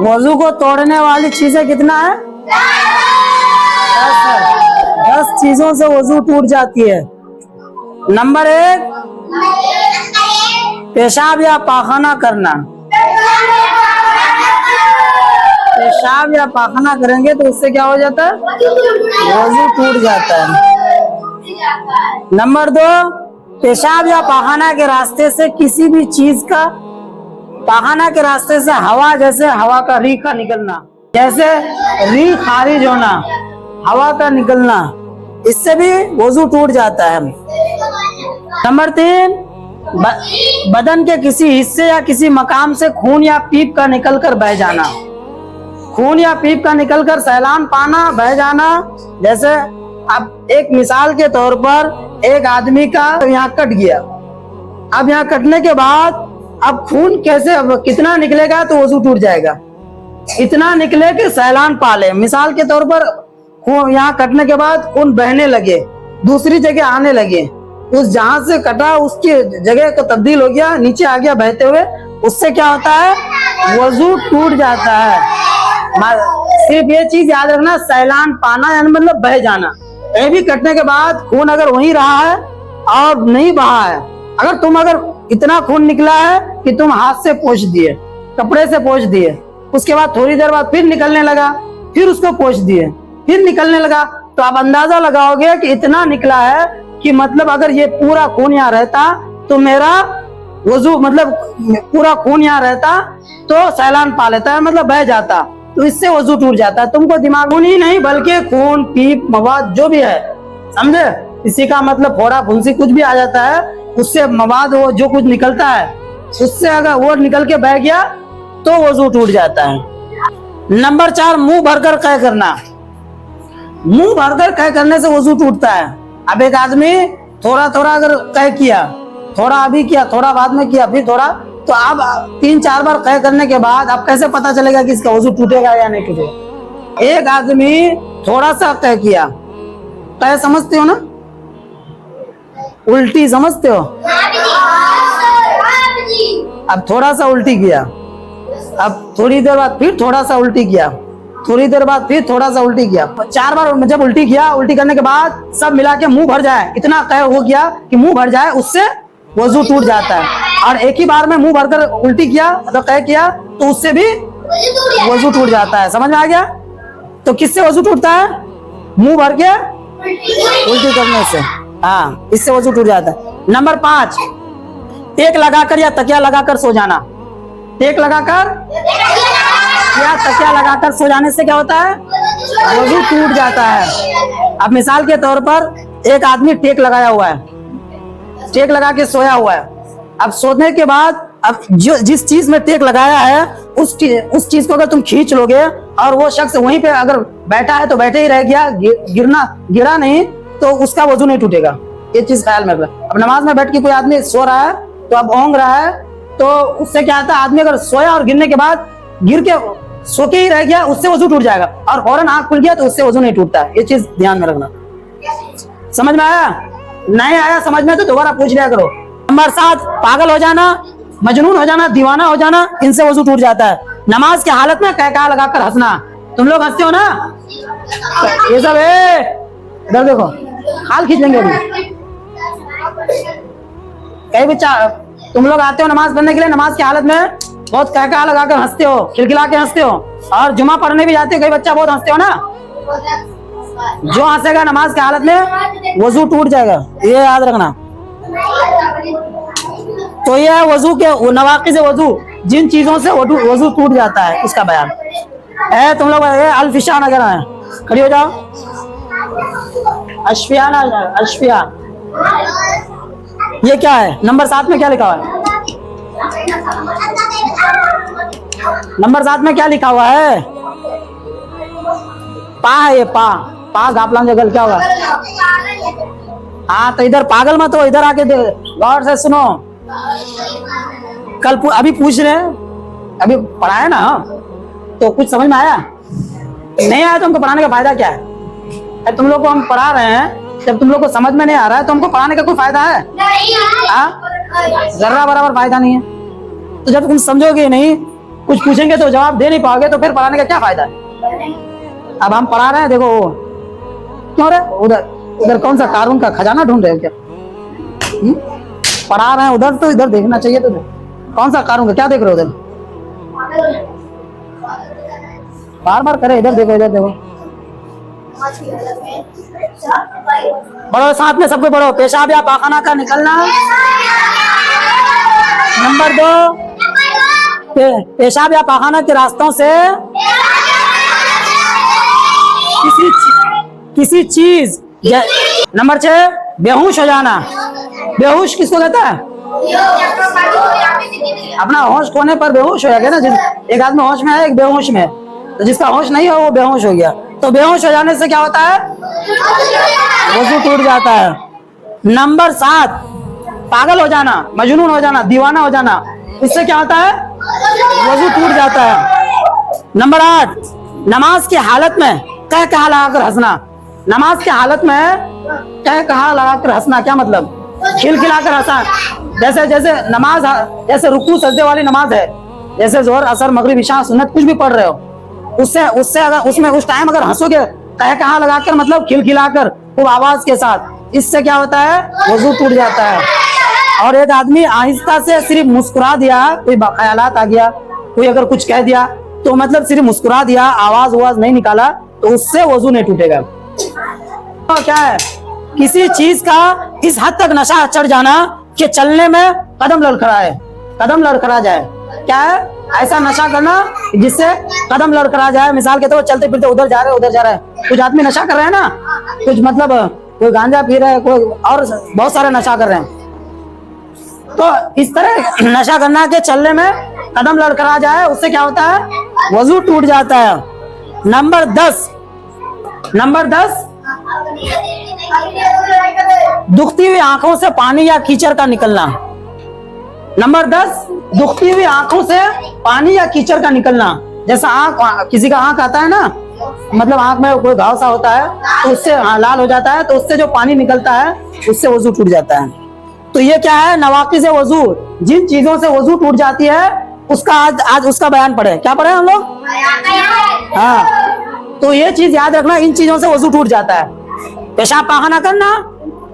वजू को तोड़ने वाली चीजें कितना है? 10 है। 10 चीजों से वजू टूट जाती है। नंबर 1, पेशाब या पाखाना करना। पेशाब या पाखाना करेंगे तो उससे क्या हो जाता है? वजू टूट जाता है। नंबर 2, पेशाब या पाखाना के रास्ते से किसी भी चीज का, पाखाना के रास्ते से हवा, जैसे हवा का री का निकलना, जैसे री खारिज होना, हवा का निकलना, इससे भी वजू टूट जाता है। नंबर 3, बदन के किसी हिस्से या किसी मकाम से खून या पीप का निकलकर बह जाना। खून या पीप का निकलकर सैलान पाना, बह जाना। जैसे अब एक मिसाल के तौर पर एक आदमी का यहाँ कट गया, अब यहाँ कटने के बाद अब खून कैसे, अब कितना निकलेगा तो वजू टूट जाएगा। इतना निकले कि सैलान पाले। मिसाल के तौर पर खून यहाँ कटने के बाद खून बहने लगे, दूसरी जगह आने लगे, उस जहां से कटा उसकी जगह को तब्दील हो गया, नीचे आ गया बहते हुए, उससे क्या होता है? वजू टूट जाता है। सिर्फ ये चीज याद रखना, सैलान पाना यानी मतलब बह जाना। ये भी कटने के बाद खून अगर वहीं रहा है और नहीं बहा है, अगर इतना खून निकला है कि तुम हाथ से पोंछ दिए, कपड़े से पोंछ दिए, उसके बाद थोड़ी देर बाद फिर निकलने लगा, फिर उसको पोंछ दिए, फिर निकलने लगा, तो आप अंदाजा लगाओगे कि इतना निकला है कि मतलब अगर ये पूरा खून यहाँ रहता तो मेरा वजू, मतलब पूरा खून यहाँ रहता तो सैलान पा लेता है, मतलब बह जाता, तो इससे वजू टूट जाता है। तुमको दिमाग खून ही नहीं बल्कि खून, पीप, मवाद जो भी है, समझे? इसी का मतलब फोड़ा फुंसी कुछ भी आ जाता है, उससे मवाद, वो जो कुछ निकलता है उससे अगर वो निकल के बह गया तो वजू टूट जाता है। नंबर 4, मुंह भरकर कह करना। मुंह भरकर कह करने से वजू टूटता है। अब एक आदमी थोड़ा थोड़ा अगर कह किया, थोड़ा अभी किया, थोड़ा बाद में किया, फिर थोड़ा, तो आप 3-4 बार कह करने के बाद अब कैसे पता चलेगा कि इसका वजू टूटेगा या नहीं टूटेगा? एक आदमी थोड़ा सा कह किया, कह समझते हो ना, उल्टी समझते हो? अब थोड़ा सा उल्टी किया, अब थोड़ी देर बाद फिर थोड़ा सा उल्टी किया, थोड़ी देर बाद फिर थोड़ा सा उल्टी किया, 4 बार जब उल्टी किया, उल्टी करने के बाद सब मिला के मुंह भर जाए, इतना कह हो गया कि मुंह भर जाए, उससे वजू टूट जाता है। और एक ही बार में मुंह भरकर उल्टी किया, मतलब कह किया, तो उससे भी वजू टूट जाता है। समझ में आ गया? तो किससे वजू टूटता है? मुंह भर के उल्टी करने से, हाँ, इससे वजू टूट जाता है। नंबर 5, टेक लगाकर या तकिया लगाकर सो जाना। टेक लगाकर या तकिया लगाकर सो जाने से क्या होता है? वजू टूट जाता है। अब मिसाल के तौर पर एक आदमी टेक लगाया हुआ है, टेक लगा के सोया हुआ है। अब सोने के बाद अब जिस चीज में टेक लगाया है उस चीज को अगर तुम खींच लोगे और वो शख्स वहीं पे अगर बैठा है तो बैठे ही रह गया, गिरा नहीं, तो उसका वजू नहीं टूटेगा। ये चीज ख्याल में रखना। अब नमाज में बैठ के कोई आदमी सो रहा है तो अब ओंग रहा है, तो उससे क्या आता है? आदमी अगर सोया और गिरने के बाद गिर के सो के ही रह गया, उससे वजू टूट जाएगा, और फौरन आंख खुल गया तो उससे वजू नहीं टूटता। ये चीज ध्यान में रखना। समझ में आया? नहीं आया समझ में तो दोबारा पूछ लिया करो। नंबर 7, पागल हो जाना, मजनून हो जाना, दीवाना हो जाना, इनसे वजू टूट जाता है। नमाज की हालत में कहका लगाकर हंसना। तुम लोग हंसते हो ना, ये सब है, इधर देखो, खाल खींच लेंगे अभी। कई बच्चा तुम लोग आते हो नमाज पढ़ने के लिए, नमाज की हालत में बहुत कहका लगाकर हंसते हो, खिलखिला के हंसते हो, और जुमा पढ़ने भी जाते हो, कई बच्चा बहुत हंसते हो ना। जो हंसेगा नमाज की हालत में वजू टूट जाएगा, ये याद रखना। तो ये है वजू के नवाक़िज़ वजू, जिन चीजों से वजू टूट जाता है, उसका बयान है। तुम लोग अल्फिशा नजर आए, खड़ी हो जाओ। अशफिया ना, अशफिया, ये क्या है? नंबर 7 में क्या लिखा हुआ है? नंबर 7 में क्या लिखा हुआ है? पा है, ये पा, पा घापला जगल क्या हुआ? हाँ, तो इधर पागल मत हो, इधर आके गौर से सुनो। कल अभी पूछ रहे हैं, अभी पढ़ाया ना, तो कुछ समझ में आया? नहीं आया तो हमको पढ़ाने का फायदा क्या है? तुम लोग को हम पढ़ा रहे हैं, जब तुम लोग को समझ में नहीं आ रहा है तो हमको पढ़ाने का कोई फायदा है? जर्रा बराबर फायदा नहीं है। तो जब तुम समझोगे नहीं कुछ पूछेंगे तो जवाब दे नहीं पाओगे तो फिर पढ़ाने का क्या फायदा है। अब हम पढ़ा रहे हैं, देखो क्यों रे उधर उधर कौन सा कानून का खजाना ढूंढ रहे हो क्या? पढ़ा रहे हैं उधर तो इधर देखना चाहिए तुझे। कौन सा कानून का क्या देख रहे हो उधर? बार बार करे, इधर देखो इधर देखो। बढ़ो साथ में सबको बढ़ो। पेशाब या पाखाना का निकलना। नंबर 2, पेशाब या पाखाना के रास्तों से किसी चीज। नंबर 6, बेहोश हो जाना। बेहोश किसको कहता है? अपना होश खोने पर बेहोश हो गया ना। एक आदमी होश में है, एक बेहोश में है, तो जिसका होश नहीं है वो बेहोश हो गया। तो बेहोश हो जाने से क्या होता है? वजू टूट जाता है। नंबर 7, पागल हो जाना, मजनून हो जाना, दीवाना हो जाना, इससे क्या होता है? वजू टूट जाता है। नंबर 8, नमाज की हालत में कह कहा लगाकर हंसना। नमाज की हालत में कह कहा लगाकर हंसना क्या मतलब? खिलखिलाकर हंसा। जैसे जैसे नमाज, जैसे रुकू सजदे वाली नमाज है, जैसे जोहर असर मगरिब इशा सुन्नत कुछ भी पढ़ रहे हो, उससे अगर उसमें उस टाइम अगर हंसोगे कह कहा लगाकर, मतलब खिलखिलाकर खूब आवाज के साथ, इससे क्या होता है? वजू टूट जाता है। और एक आदमी आहिस्ता से सिर्फ मुस्कुरा दिया, कोई ख्यालात आ गया, कोई अगर कुछ कह दिया तो मतलब सिर्फ मुस्कुरा दिया, आवाज नहीं निकाला, तो उससे वजू नहीं टूटेगा। तो क्या है? किसी चीज का इस हद तक नशा चढ़ जाना कि चलने में कदम लड़खड़ा जाए। क्या है? ऐसा नशा करना जिससे कदम लड़खड़ा जाए। मिसाल के तौर तो चलते फिरते उधर जा रहे हैं। कुछ आदमी नशा कर रहे हैं ना, कुछ मतलब कोई गांजा पी रहा है, कोई और बहुत सारे नशा कर रहे हैं। तो इस तरह नशा करना के चलने में कदम लड़खड़ा जाए, उससे क्या होता है? वजू टूट जाता है। नंबर 10, दुखती हुई आंखों से पानी या कीचड़ का निकलना। नंबर 10, दुखती हुई आंखों से पानी या कीचड़ का निकलना। जैसा आंख, किसी का आंख आता है ना, मतलब आंख में कोई घाव सा होता है तो उससे लाल हो जाता है, तो उससे जो पानी निकलता है उससे वजू टूट जाता है। तो ये क्या है? नवाकिज़ वजू, जिन चीजों से वजू टूट जाती है उसका आज उसका बयान पढ़े। क्या पढ़े हम लोग? हाँ, तो ये चीज याद रखना, इन चीजों से वजू टूट जाता है। पेशाब पाखाना करना।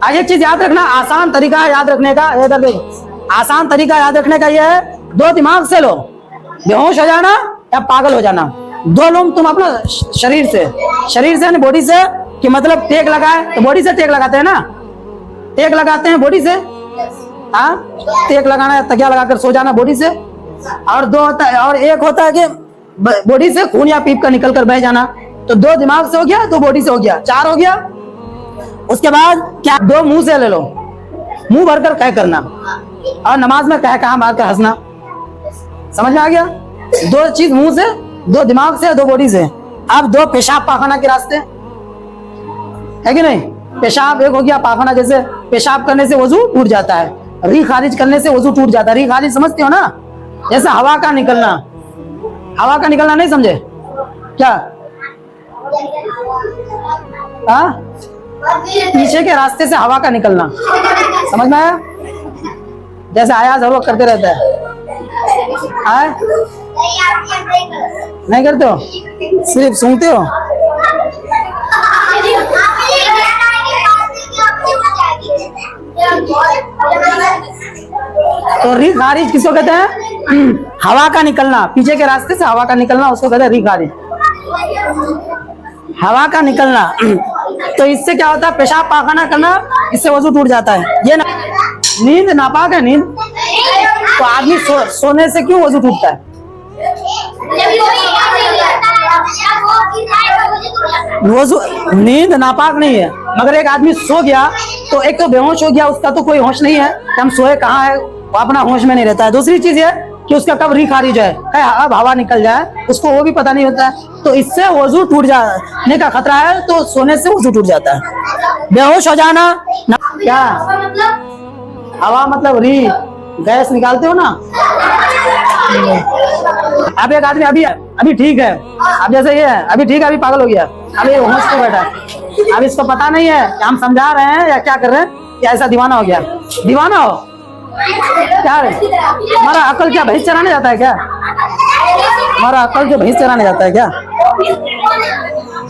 आज एक चीज याद रखना, आसान तरीका है याद रखने का। इधर देखो, आसान तरीका याद रखने का ये है, 2 दिमाग से लो, बेहोश हो जाना या पागल हो जाना। 2 लोग तुम अपना शरीर से बॉडी से, कि मतलब टेक लगाए तो बॉडी से टेक लगाते हैं ना, टेक लगाते हैं बॉडी से। हाँ, टेक लगाना है, तकिया लगाकर सो जाना बॉडी से। और 2 होता है, और एक होता है कि बॉडी से खून या पीप का निकल कर बह जाना। तो 2 दिमाग से हो गया, 2 बॉडी से हो गया, 4 हो गया। उसके बाद क्या? 2 मुंह से ले लो, मुंह भरकर कह करना, और नमाज में कह कहा मारकर हंसना। समझ में आ गया? 2 चीज मुंह से, 2 दिमाग से, 2 बॉडी से। अब 2 पेशाब पाखाना के रास्ते है कि नहीं? पेशाब एक हो गया, पाखाना जैसे पेशाब करने से वजू टूट जाता है, री खारिज करने से वजू टूट जाता है। री खारिज समझते हो ना? जैसे हवा का निकलना नहीं समझे क्या? हाँ, पीछे के रास्ते से हवा का निकलना, समझ में आया? जैसे आयाज हर वक्त करते रहता है, नहीं करते हो, सिर्फ सुनते हो। तो री खारिज किसको कहते हैं? हवा का निकलना, पीछे के रास्ते से हवा का निकलना, उसको कहते हैं री खारिज, हवा का निकलना। तो इससे क्या होता है? पेशाब पाखाना करना, इससे वजू टूट जाता है। ये नींद नापाक है। नींद तो आदमी सोने से क्यों वजू टूटता है? वजू, नींद नापाक नहीं है, मगर एक आदमी सो गया तो एक तो बेहोश हो गया, उसका तो कोई होश नहीं है कि हम सोए कहाँ है, वो अपना होश में नहीं रहता है। दूसरी चीज है कि उसका कब री खारिज है, अब हवा निकल जाए, उसको वो भी पता नहीं होता है। तो इससे वजू टूट जाने का खतरा है, तो सोने से वजू टूट जाता है। बेहोश हो जाना क्या? हवा मतलब री, गैस निकालते हो ना। अब एक आदमी अभी ठीक है, अब जैसे ये है, अभी ठीक है, अभी पागल हो गया, अभी होश पे बैठा है। अब इसको पता नहीं है कि हम समझा रहे हैं या क्या कर रहे हैं, या ऐसा दीवाना हो गया। दीवाना हो क्या रे? हमारा अकल क्या भैंस चराने जाता है क्या? हमारा अंकल जो भैंस चराने जाता है क्या?